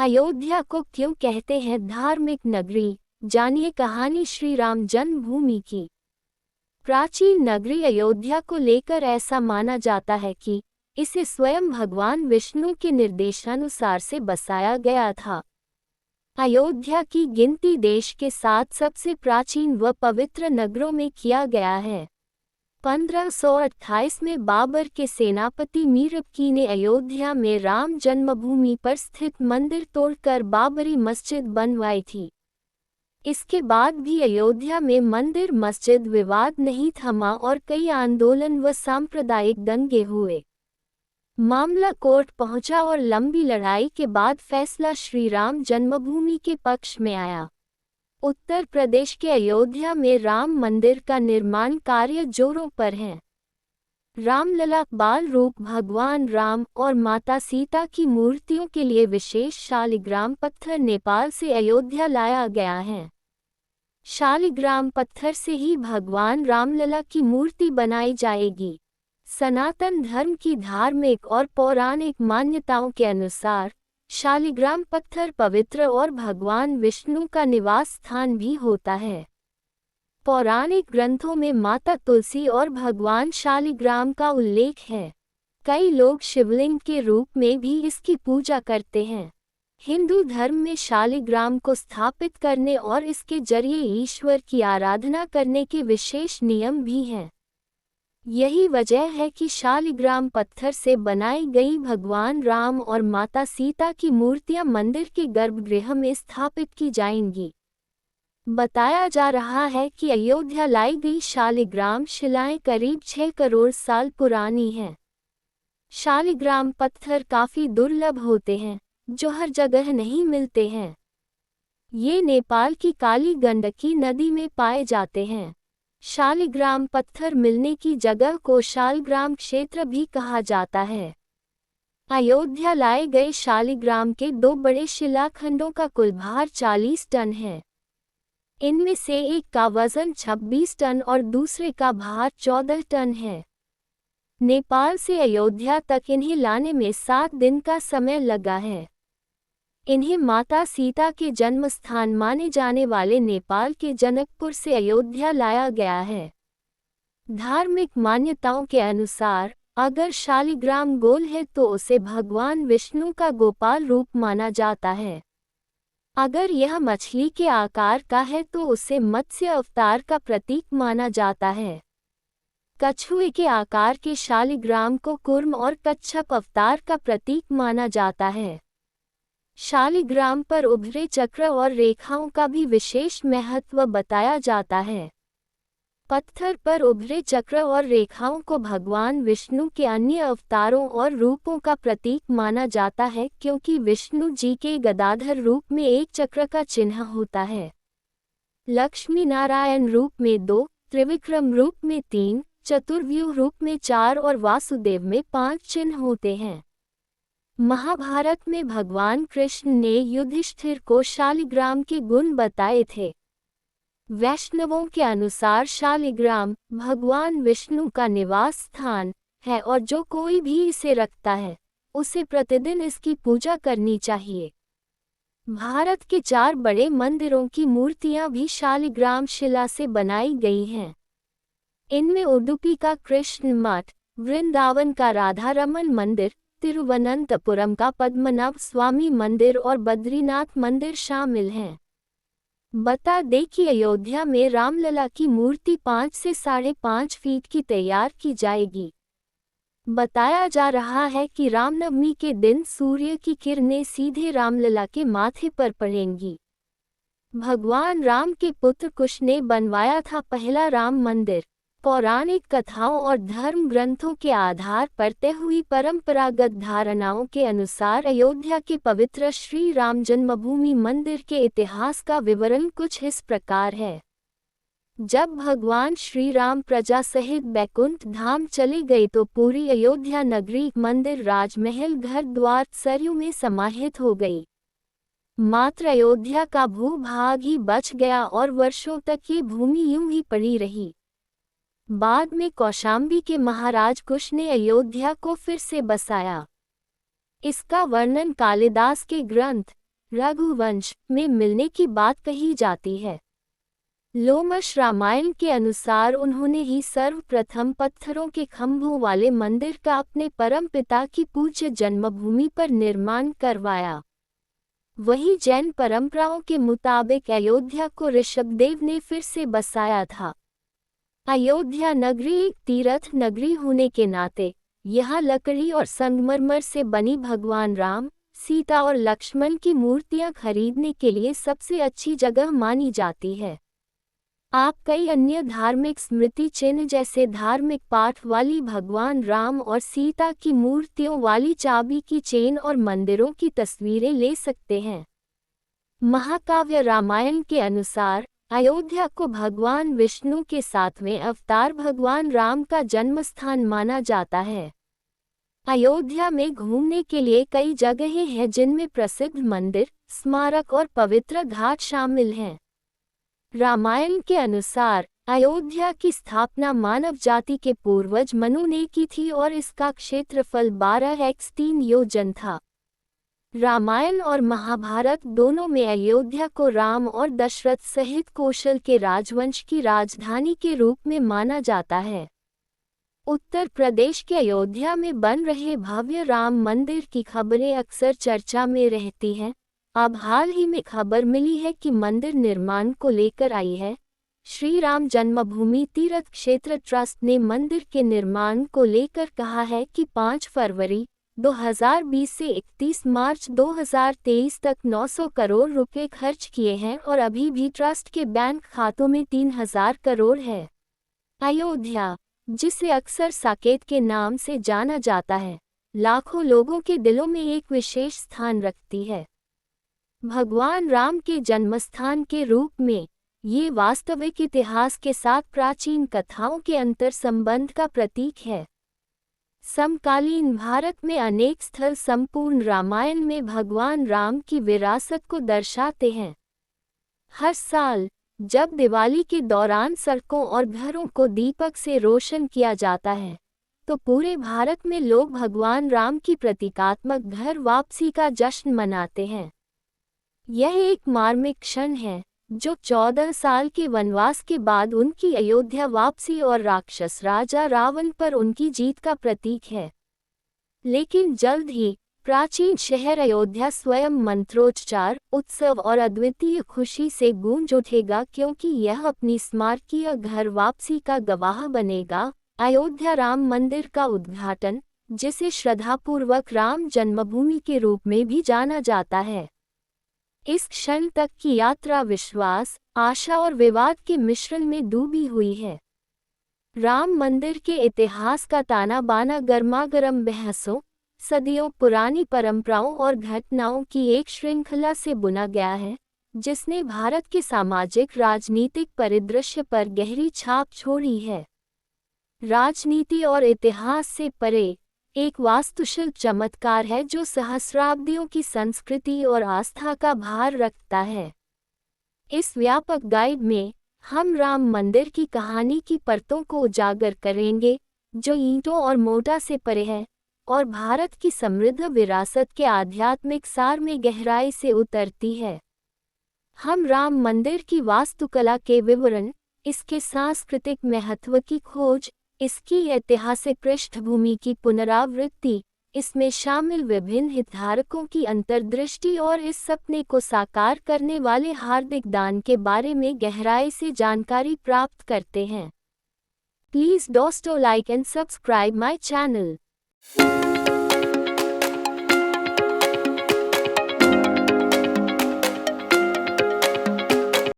अयोध्या को क्यों कहते हैं धार्मिक नगरी, जानिए कहानी श्री राम जन्मभूमि की। प्राचीन नगरी अयोध्या को लेकर ऐसा माना जाता है कि इसे स्वयं भगवान विष्णु के निर्देशानुसार से बसाया गया था। अयोध्या की गिनती देश के 7 सबसे प्राचीन व पवित्र नगरों में किया गया है। 1528 में बाबर के सेनापति मीरबकी ने अयोध्या में राम जन्मभूमि पर स्थित मंदिर तोड़कर बाबरी मस्जिद बनवाई थी। इसके बाद भी अयोध्या में मंदिर मस्जिद विवाद नहीं थमा और कई आंदोलन व सांप्रदायिक दंगे हुए। मामला कोर्ट पहुंचा और लंबी लड़ाई के बाद फैसला श्री राम जन्मभूमि के पक्ष में आया। उत्तर प्रदेश के अयोध्या में राम मंदिर का निर्माण कार्य जोरों पर है। रामलला बाल रूप भगवान राम और माता सीता की मूर्तियों के लिए विशेष शालिग्राम पत्थर नेपाल से अयोध्या लाया गया है। शालिग्राम पत्थर से ही भगवान रामलला की मूर्ति बनाई जाएगी। सनातन धर्म की धार्मिक और पौराणिक मान्यताओं के अनुसार शालिग्राम पत्थर पवित्र और भगवान विष्णु का निवास स्थान भी होता है। पौराणिक ग्रंथों में माता तुलसी और भगवान शालिग्राम का उल्लेख है। कई लोग शिवलिंग के रूप में भी इसकी पूजा करते हैं। हिंदू धर्म में शालिग्राम को स्थापित करने और इसके जरिए ईश्वर की आराधना करने के विशेष नियम भी हैं। यही वजह है कि शालिग्राम पत्थर से बनाई गई भगवान राम और माता सीता की मूर्तियां मंदिर के गर्भगृह में स्थापित की जाएंगी। बताया जा रहा है कि अयोध्या लाई गई शालिग्राम शिलाएं करीब 6 करोड़ साल पुरानी हैं। शालिग्राम पत्थर काफी दुर्लभ होते हैं, जो हर जगह नहीं मिलते हैं। ये नेपाल की काली गंडकी नदी में पाए जाते हैं। शालिग्राम पत्थर मिलने की जगह को शालग्राम क्षेत्र भी कहा जाता है। अयोध्या लाए गए शालिग्राम के 2 बड़े शिलाखंडों का कुल भार 40 टन है। इनमें से एक का वजन 26 टन और दूसरे का भार 14 टन है। नेपाल से अयोध्या तक इन्हें लाने में 7 दिन का समय लगा है। इन्हें माता सीता के जन्म स्थान माने जाने वाले नेपाल के जनकपुर से अयोध्या लाया गया है। धार्मिक मान्यताओं के अनुसार अगर शालिग्राम गोल है तो उसे भगवान विष्णु का गोपाल रूप माना जाता है। अगर यह मछली के आकार का है तो उसे मत्स्य अवतार का प्रतीक माना जाता है। कछुए के आकार के शालिग्राम को कूर्म और कच्छप अवतार का प्रतीक माना जाता है। शालिग्राम पर उभरे चक्र और रेखाओं का भी विशेष महत्व बताया जाता है। पत्थर पर उभरे चक्र और रेखाओं को भगवान विष्णु के अन्य अवतारों और रूपों का प्रतीक माना जाता है, क्योंकि विष्णु जी के गदाधर रूप में एक चक्र का चिन्ह होता है। लक्ष्मी नारायण रूप में 2, त्रिविक्रम रूप में 3, चतुर्व्यूह रूप में 4 और वासुदेव में 5 चिन्ह होते हैं। महाभारत में भगवान कृष्ण ने युधिष्ठिर को शालिग्राम के गुण बताए थे। वैष्णवों के अनुसार शालिग्राम भगवान विष्णु का निवास स्थान है और जो कोई भी इसे रखता है उसे प्रतिदिन इसकी पूजा करनी चाहिए। भारत के 4 बड़े मंदिरों की मूर्तियां भी शालिग्राम शिला से बनाई गई हैं। इनमें उडुपी का कृष्ण मठ, वृंदावन का राधा रमन मंदिर, तिरुवनंतपुरम का पद्मनाभ स्वामी मंदिर और बद्रीनाथ मंदिर शामिल हैं। बता दें कि अयोध्या में रामलला की मूर्ति 5 से 5.5 फीट की तैयार की जाएगी। बताया जा रहा है कि रामनवमी के दिन सूर्य की किरणें सीधे रामलला के माथे पर पड़ेंगी। भगवान राम के पुत्र कुश ने बनवाया था पहला राम मंदिर। पौराणिक कथाओं और धर्म ग्रंथों के आधार पर तय हुई परंपरागत धारणाओं के अनुसार अयोध्या के पवित्र श्री राम जन्मभूमि मंदिर के इतिहास का विवरण कुछ इस प्रकार है। जब भगवान श्री राम प्रजा सहित बैकुंठ धाम चले गए तो पूरी अयोध्या नगरी, मंदिर, राजमहल, घर द्वार सरयू में समाहित हो गई। मात्र अयोध्या का भूभाग ही बच गया और वर्षों तक ये भूमि यूं ही पड़ी रही। बाद में कौशाम्बी के महाराज कुश ने अयोध्या को फिर से बसाया। इसका वर्णन कालिदास के ग्रंथ रघुवंश में मिलने की बात कही जाती है। लोमश रामायण के अनुसार उन्होंने ही सर्वप्रथम पत्थरों के खंभों वाले मंदिर का अपने परम पिता की पूज्य जन्मभूमि पर निर्माण करवाया। वहीं जैन परंपराओं के मुताबिक अयोध्या को ऋषभदेव ने फिर से बसाया था। अयोध्या नगरी एक तीर्थ नगरी होने के नाते यहाँ लकड़ी और संगमरमर से बनी भगवान राम, सीता और लक्ष्मण की मूर्तियां खरीदने के लिए सबसे अच्छी जगह मानी जाती है। आप कई अन्य धार्मिक स्मृति चिन्ह जैसे धार्मिक पाठ वाली भगवान राम और सीता की मूर्तियों वाली चाबी की चेन और मंदिरों की तस्वीरें ले सकते हैं। महाकाव्य रामायण के अनुसार अयोध्या को भगवान विष्णु के 7वें अवतार भगवान राम का जन्मस्थान माना जाता है। अयोध्या में घूमने के लिए कई जगहें हैं जिनमें प्रसिद्ध मंदिर, स्मारक और पवित्र घाट शामिल हैं। रामायण के अनुसार अयोध्या की स्थापना मानव जाति के पूर्वज मनु ने की थी और इसका क्षेत्रफल 12x3 योजन था। रामायण और महाभारत दोनों में अयोध्या को राम और दशरथ सहित कौशल के राजवंश की राजधानी के रूप में माना जाता है। उत्तर प्रदेश के अयोध्या में बन रहे भव्य राम मंदिर की खबरें अक्सर चर्चा में रहती हैं। अब हाल ही में खबर मिली है कि मंदिर निर्माण को लेकर आई है। श्री राम जन्मभूमि तीर्थ क्षेत्र ट्रस्ट ने मंदिर के निर्माण को लेकर कहा है कि 5 फरवरी 2020 से 31 मार्च 2023 तक 900 करोड़ रुपए खर्च किए हैं और अभी भी ट्रस्ट के बैंक खातों में 3000 करोड़ है। अयोध्या, जिसे अक्सर साकेत के नाम से जाना जाता है, लाखों लोगों के दिलों में एक विशेष स्थान रखती है। भगवान राम के जन्मस्थान के रूप में ये वास्तविक इतिहास के साथ प्राचीन कथाओं के अंतर संबंध का प्रतीक है। समकालीन भारत में अनेक स्थल संपूर्ण रामायण में भगवान राम की विरासत को दर्शाते हैं। हर साल जब दिवाली के दौरान सड़कों और घरों को दीपक से रोशन किया जाता है, तो पूरे भारत में लोग भगवान राम की प्रतीकात्मक घर वापसी का जश्न मनाते हैं। यह एक मार्मिक क्षण है जो 14 साल के वनवास के बाद उनकी अयोध्या वापसी और राक्षस राजा रावण पर उनकी जीत का प्रतीक है। लेकिन जल्द ही प्राचीन शहर अयोध्या स्वयं मंत्रोच्चार, उत्सव और अद्वितीय खुशी से गूंज उठेगा, क्योंकि यह अपनी स्मारकीय घर वापसी का गवाह बनेगा। अयोध्या राम मंदिर का उद्घाटन, जिसे श्रद्धापूर्वक राम जन्मभूमि के रूप में भी जाना जाता है, इस क्षण तक की यात्रा विश्वास, आशा और विवाद के मिश्रण में डूबी हुई है। राम मंदिर के इतिहास का ताना बाना गर्मागर्म बहसों, सदियों पुरानी परंपराओं और घटनाओं की एक श्रृंखला से बुना गया है, जिसने भारत के सामाजिक राजनीतिक परिदृश्य पर गहरी छाप छोड़ी है। राजनीति और इतिहास से परे एक वास्तुशिल्प चमत्कार है जो सहस्राब्दियों की संस्कृति और आस्था का भार रखता है। इस व्यापक गाइड में हम राम मंदिर की कहानी की परतों को उजागर करेंगे, जो ईंटों और मोटा से परे है और भारत की समृद्ध विरासत के आध्यात्मिक सार में गहराई से उतरती है। हम राम मंदिर की वास्तुकला के विवरण, इसके सांस्कृतिक महत्व की खोज, इसकी ऐतिहासिक पृष्ठभूमि की पुनरावृत्ति, इसमें शामिल विभिन्न हितधारकों की अंतर्दृष्टि और इस सपने को साकार करने वाले हार्दिक दान के बारे में गहराई से जानकारी प्राप्त करते हैं। Please don't like and subscribe my channel.